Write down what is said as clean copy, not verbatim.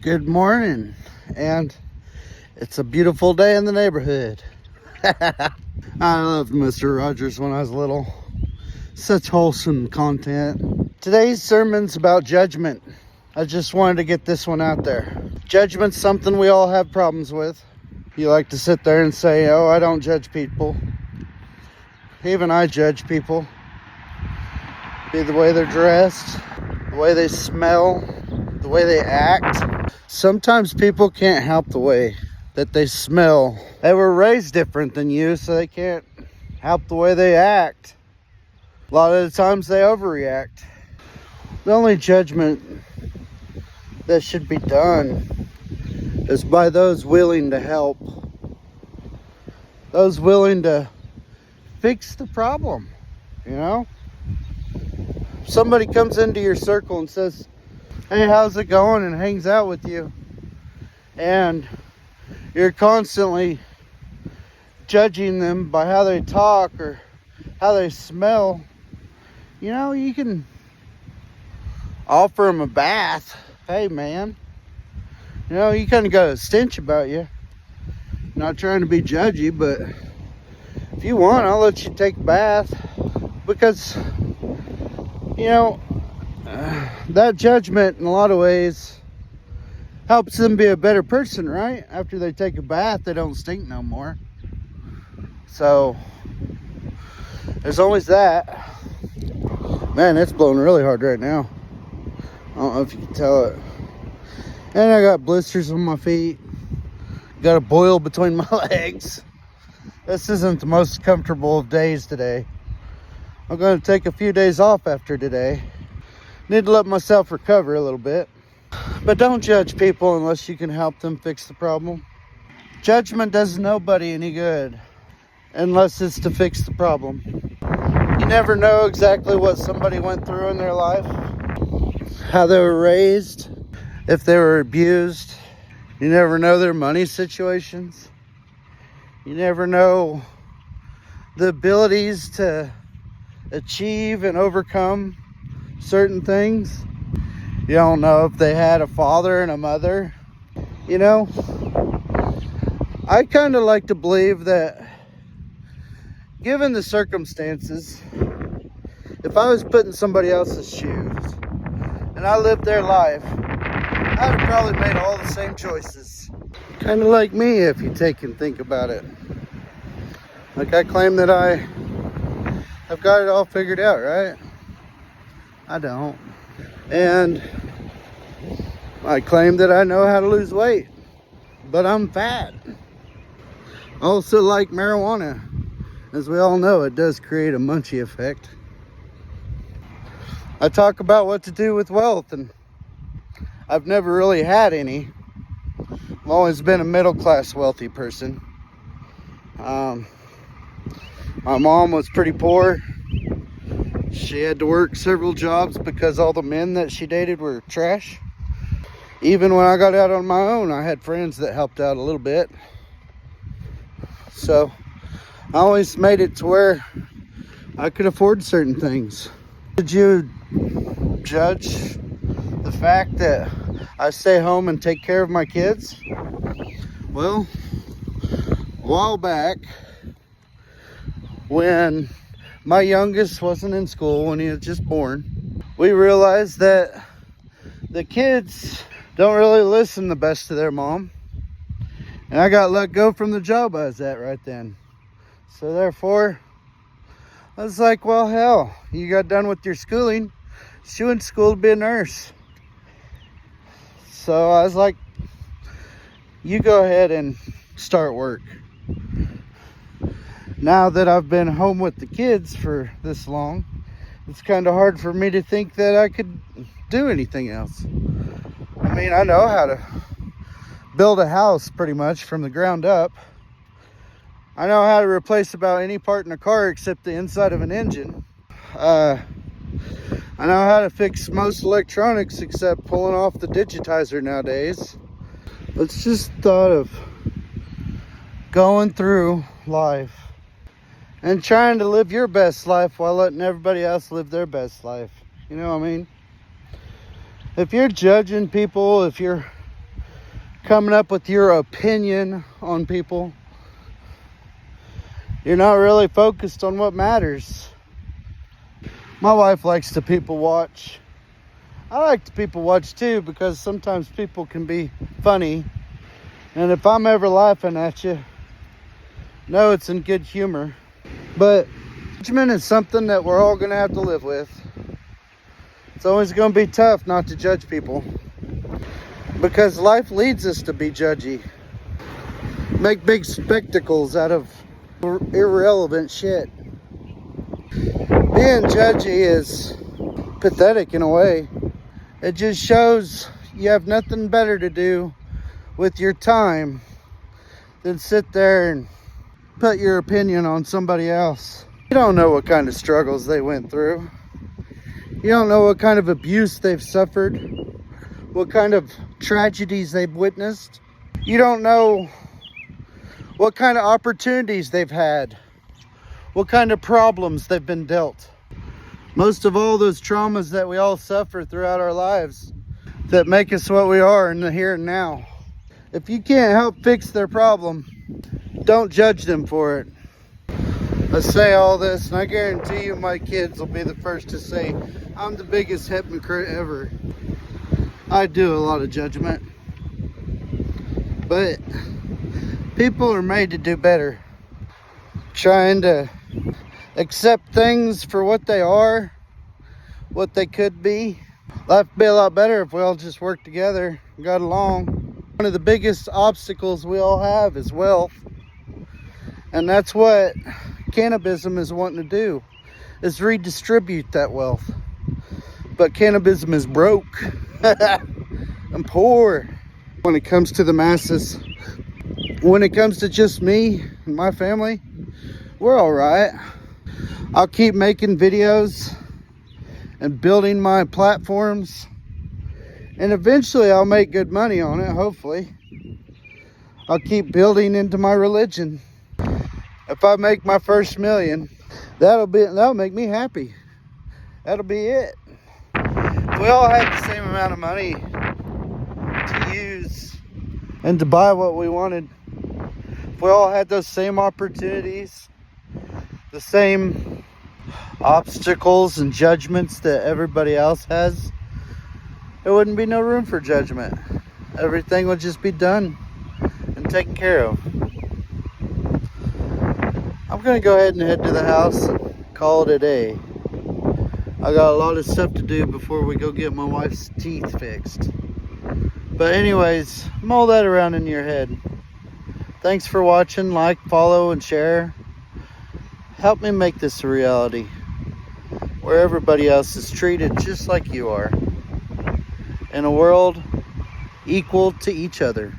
Good morning, and it's a beautiful day in the neighborhood. I loved Mr. Rogers when I was little. Such wholesome content. Today's sermon's about judgment. I just wanted to get this one out there. Judgment's something we all have problems with. You like to sit there and say, oh, I don't judge people. Even I judge people. Be the way they're dressed, the way they smell, the way they act. Sometimes people can't help the way that they smell. They were raised different than you, so they can't help the way they act. A lot of the times they overreact. The only judgment that should be done is by those willing to help. Those willing to fix the problem, you know? If somebody comes into your circle and says, hey, how's it going? And hangs out with you, and you're constantly judging them by how they talk or how they smell, you know, you can offer them a bath. Hey, man, you know, you kind of got a stench about you. Not trying to be judgy, but if you want, I'll let you take a bath, because, you know, that judgment in a lot of ways helps them be a better person, right? After they take a bath, they don't stink no more. So there's always that. Man, it's blowing really hard right now. I don't know if you can tell it. And I got blisters on my feet. Got a boil between my legs. This isn't the most comfortable of days today. I'm going to take a few days off after today. Need to let myself recover a little bit. But don't judge people unless you can help them fix the problem. Judgment does nobody any good unless it's to fix the problem. You never know exactly what somebody went through in their life, how they were raised, if they were abused. You never know their money situations. You never know the abilities to achieve and overcome certain things. You don't know if they had a father and a mother. You know, I kind of like to believe that, given the circumstances, if I was put in somebody else's shoes and I lived their life, I'd have probably made all the same choices. Kind of like me, if you take and think about it. Like, I claim that I have got it all figured out, right? I don't. And I claim that I know how to lose weight, but I'm fat. Also, like marijuana, as we all know, it does create a munchie effect. I talk about what to do with wealth, and I've never really had any. I've always been a middle-class wealthy person. My mom was pretty poor. She had to work several jobs because all the men that she dated were trash. Even when I got out on my own, I had friends that helped out a little bit. So I always made it to where I could afford certain things. Did you judge the fact that I stay home and take care of my kids? Well, a while back, when my youngest wasn't in school, when he was just born, we realized that the kids don't really listen the best to their mom. And I got let go from the job I was at right then. So therefore, I was like, well, hell, you got done with your schooling. She went to school to be a nurse. So I was like, you go ahead and start work. Now that I've been home with the kids for this long, it's kind of hard for me to think that I could do anything else. I mean, I know how to build a house pretty much from the ground up. I know how to replace about any part in a car except the inside of an engine. I know how to fix most electronics except pulling off the digitizer nowadays. It's just thought of going through life and trying to live your best life while letting everybody else live their best life. You know what I mean? If you're judging people, if you're coming up with your opinion on people, you're not really focused on what matters. My wife likes to people watch. I like to people watch too, because sometimes people can be funny. And if I'm ever laughing at you, know it's in good humor. But judgment is something that we're all going to have to live with. It's always going to be tough not to judge people, because life leads us to be judgy. Make big spectacles out of irrelevant shit. Being judgy is pathetic in a way. It just shows you have nothing better to do with your time than sit there and put your opinion on somebody else. You don't know what kind of struggles they went through. You don't know what kind of abuse they've suffered, what kind of tragedies they've witnessed. You don't know what kind of opportunities they've had, what kind of problems they've been dealt. Most of all, those traumas that we all suffer throughout our lives that make us what we are in the here and now. If you can't help fix their problem, don't judge them for it. I say all this, and I guarantee you my kids will be the first to say I'm the biggest hypocrite ever. I do a lot of judgment, but people are made to do better. Trying to accept things for what they are, what they could be. Life would be a lot better if we all just worked together and got along. One of the biggest obstacles we all have is wealth. And that's what Cannabizm is wanting to do, is redistribute that wealth. But Cannabizm is broke. I'm poor. When it comes to the masses, when it comes to just me and my family, we're all right. I'll keep making videos and building my platforms, and eventually I'll make good money on it, hopefully. I'll keep building into my religion. If I make my first million, that'll make me happy. That'll be it. If we all had the same amount of money to use and to buy what we wanted, if we all had those same opportunities, the same obstacles and judgments that everybody else has, there wouldn't be no room for judgment. Everything would just be done and taken care of. I'm gonna go ahead and head to the house and call it a day. I got a lot of stuff to do before we go get my wife's teeth fixed. But anyways, mull that around in your head. Thanks for watching. Like, follow, and share. Help me make this a reality, where everybody else is treated just like you are, in a world equal to each other.